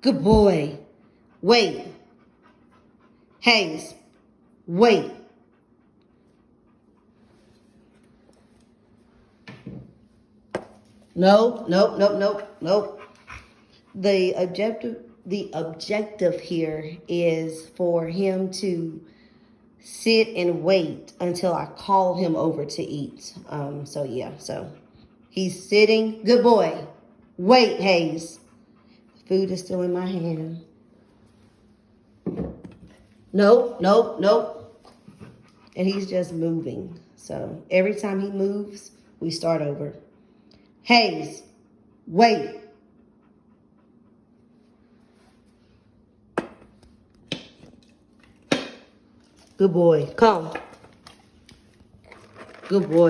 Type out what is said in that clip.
Good boy. Wait. Haze. Wait. Nope, nope, nope, nope, nope. The objective here is for him to sit and wait until I call him over to eat. So he's sitting. Good boy. Wait, Haze. Food is still in my hand. Nope, nope, nope. And he's just moving. So every time he moves, we start over. Haze, wait. Good boy. Come. Good boy.